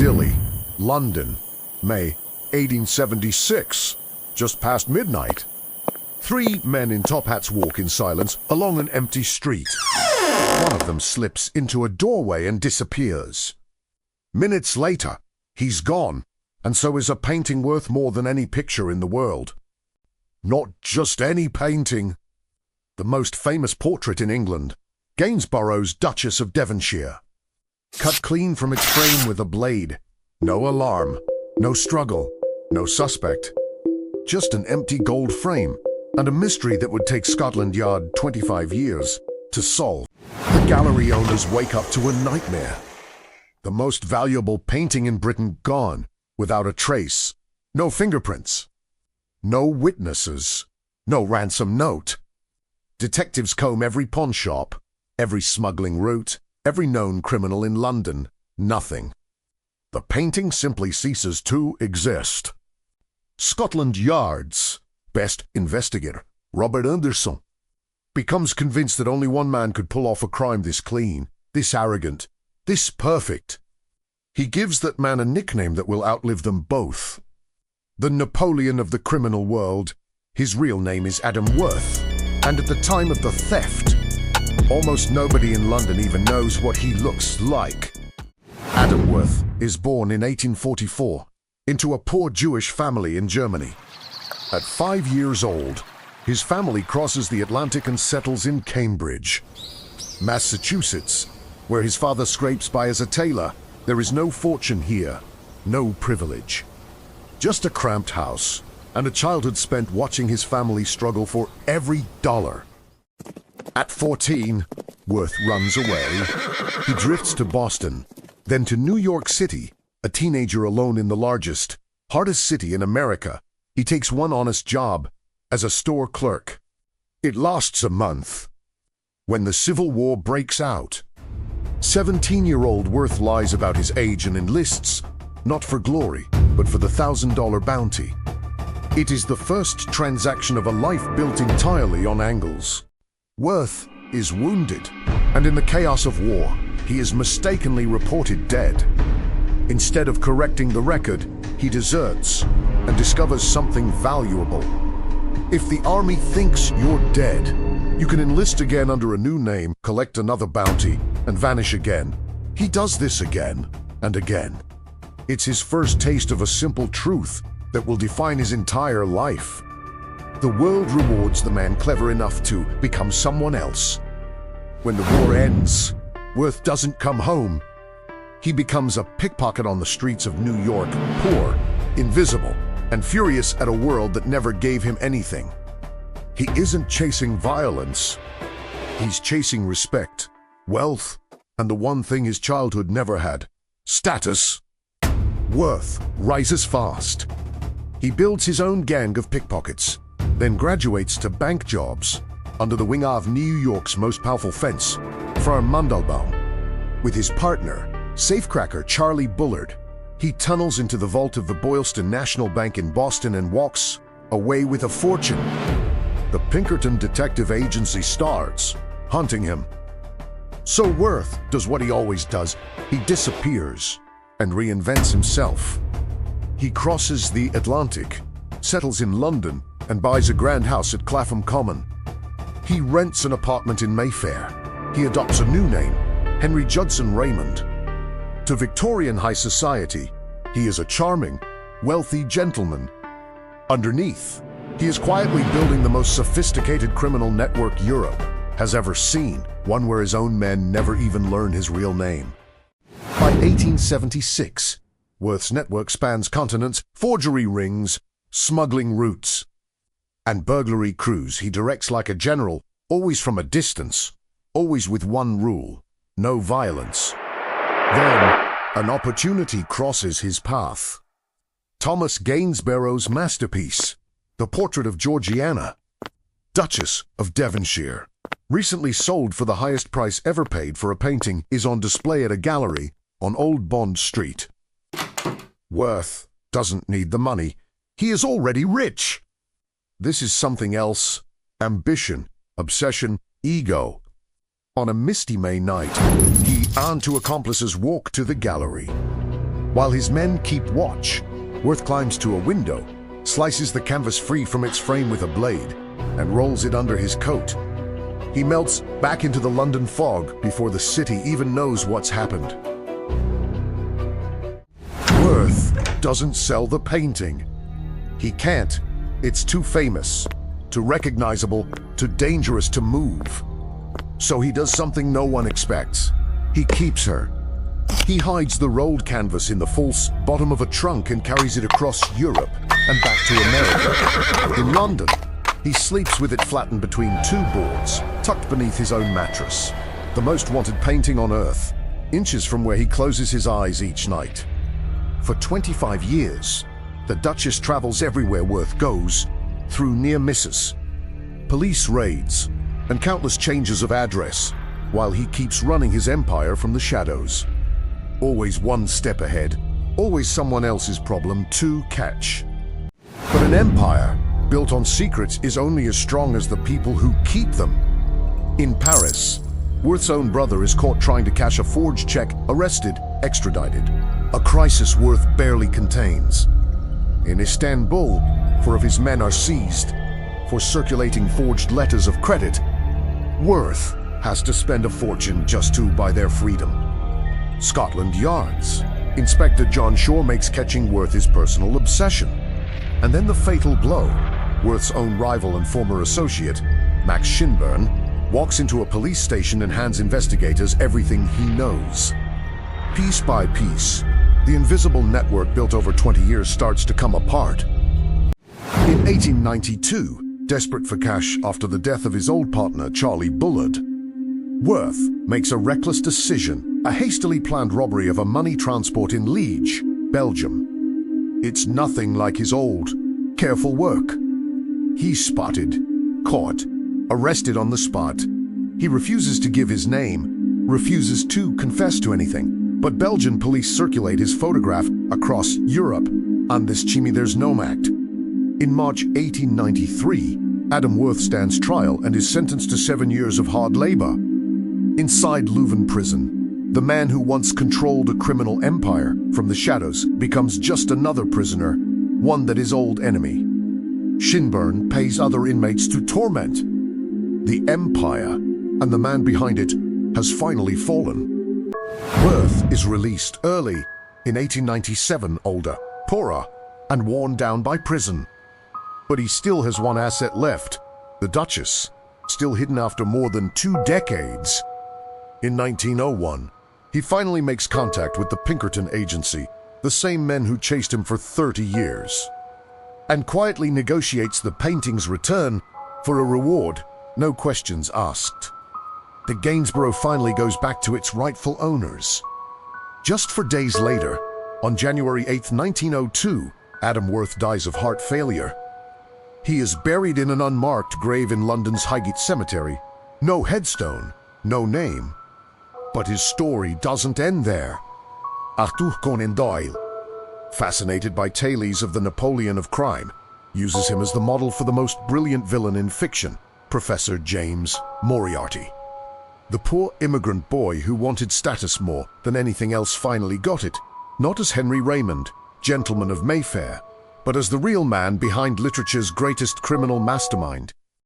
Piccadilly, London, May 1876, just past midnight. Three men in top hats walk in silence along an empty street. One of them slips into a doorway and disappears. Minutes later, he's gone, and so is a painting worth more than any picture in the world. Not just any painting. The most famous portrait in England, Gainsborough's Duchess of Devonshire. Cut clean from its frame with a blade. No alarm, no struggle, no suspect. Just an empty gold frame and a mystery that would take Scotland Yard 25 years to solve. The gallery owners wake up to a nightmare. The most valuable painting in Britain gone, without a trace. No fingerprints. No witnesses. No ransom note. Detectives comb every pawn shop, every smuggling route, every known criminal in London. Nothing. The painting simply ceases to exist. Scotland Yard's best investigator, Robert Anderson, becomes convinced that only one man could pull off a crime this clean, this arrogant, this perfect. He gives that man a nickname that will outlive them both. The Napoleon of the criminal world. His real name is Adam Worth, and at the time of the theft, almost nobody in London even knows what he looks like. Adam Worth is born in 1844 into a poor Jewish family in Germany. At 5 years old, his family crosses the Atlantic and settles in Cambridge, Massachusetts, where his father scrapes by as a tailor. There is no fortune here, no privilege. Just a cramped house, and a childhood spent watching his family struggle for every dollar. At 14, Worth runs away. He drifts to Boston, then to New York City, a teenager alone in the largest, hardest city in America. He takes one honest job as a store clerk. It lasts a month. When the Civil War breaks out, 17-year-old Worth lies about his age and enlists, not for glory, but for the $1,000 bounty. It is the first transaction of a life built entirely on angles. Worth is wounded, and in the chaos of war, he is mistakenly reported dead. Instead of correcting the record, he deserts and discovers something valuable. If the army thinks you're dead, you can enlist again under a new name, collect another bounty, and vanish again. He does this again and again. It's his first taste of a simple truth that will define his entire life. The world rewards the man clever enough to become someone else. When the war ends, Worth doesn't come home. He becomes a pickpocket on the streets of New York, poor, invisible, and furious at a world that never gave him anything. He isn't chasing violence. He's chasing respect, wealth, and the one thing his childhood never had, status. Worth rises fast. He builds his own gang of pickpockets, then graduates to bank jobs under the wing of New York's most powerful fence, firm Mandelbaum. With his partner, safecracker Charlie Bullard, he tunnels into the vault of the Boylston National Bank in Boston and walks away with a fortune. The Pinkerton Detective Agency starts hunting him. So Worth does what he always does. He disappears and reinvents himself. He crosses the Atlantic, settles in London, and buys a grand house at Clapham Common. He rents an apartment in Mayfair. He adopts a new name, Henry Raymond. To Victorian high society, he is a charming, wealthy gentleman. Underneath, he is quietly building the most sophisticated criminal network Europe has ever seen, one where his own men never even learn his real name. By 1876, Worth's network spans continents, forgery rings, smuggling routes, and burglary crews he directs like a general, always from a distance, always with one rule: no violence. Then, an opportunity crosses his path. Thomas Gainsborough's masterpiece, the portrait of Georgiana, Duchess of Devonshire, recently sold for the highest price ever paid for a painting, is on display at a gallery on Old Bond Street. Worth doesn't need the money. He is already rich. This is something else: ambition, obsession, ego. On a misty May night, he and two accomplices walk to the gallery. While his men keep watch, Worth climbs to a window, slices the canvas free from its frame with a blade, and rolls it under his coat. He melts back into the London fog before the city even knows what's happened. Worth doesn't sell the painting. He can't. It's too famous, too recognizable, too dangerous to move. So he does something no one expects. He keeps her. He hides the rolled canvas in the false bottom of a trunk and carries it across Europe and back to America. In London, he sleeps with it flattened between two boards, tucked beneath his own mattress. The most wanted painting on earth, inches from where he closes his eyes each night. For 25 years, the Duchess travels everywhere Worth goes, through near misses, police raids, and countless changes of address, while he keeps running his empire from the shadows. Always one step ahead, always someone else's problem to catch. But an empire built on secrets is only as strong as the people who keep them. In Paris, Worth's own brother is caught trying to cash a forged check, arrested, extradited. A crisis Worth barely contains. In Istanbul, 4 of his men are seized for circulating forged letters of credit. Worth has to spend a fortune just to buy their freedom. Scotland Yard's Inspector John Shore makes catching Worth his personal obsession. And then the fatal blow. Worth's own rival and former associate, Max Shinburn, walks into a police station and hands investigators everything he knows. Piece by piece, the invisible network built over 20 years starts to come apart. In 1892, desperate for cash after the death of his old partner, Charlie Bullard, Worth makes a reckless decision, a hastily planned robbery of a money transport in Liege, Belgium. It's nothing like his old, careful work. He's spotted, caught, arrested on the spot. He refuses to give his name, refuses to confess to anything, but Belgian police circulate his photograph across Europe on this Chimi There's No Act. In March 1893, Adam Worth stands trial and is sentenced to 7 years of hard labor. Inside Leuven prison, the man who once controlled a criminal empire from the shadows becomes just another prisoner, one that his old enemy. Shinburn pays other inmates to torment. The empire and the man behind it has finally fallen. Worth is released early in 1897, older, poorer, and worn down by prison. But he still has one asset left, the Duchess, still hidden after more than 2 decades. In 1901, he finally makes contact with the Pinkerton agency, the same men who chased him for 30 years, and quietly negotiates the painting's return for a reward, no questions asked. The Gainsborough finally goes back to its rightful owners. Just 4 days later, on January 8, 1902, Adam Worth dies of heart failure. He is buried in an unmarked grave in London's Highgate Cemetery. No headstone, no name. But his story doesn't end there. Arthur Conan Doyle, fascinated by tales of the Napoleon of crime, uses him as the model for the most brilliant villain in fiction, Professor James Moriarty. The poor immigrant boy who wanted status more than anything else finally got it, not as Henry Raymond, gentleman of Mayfair, but as the real man behind literature's greatest criminal mastermind.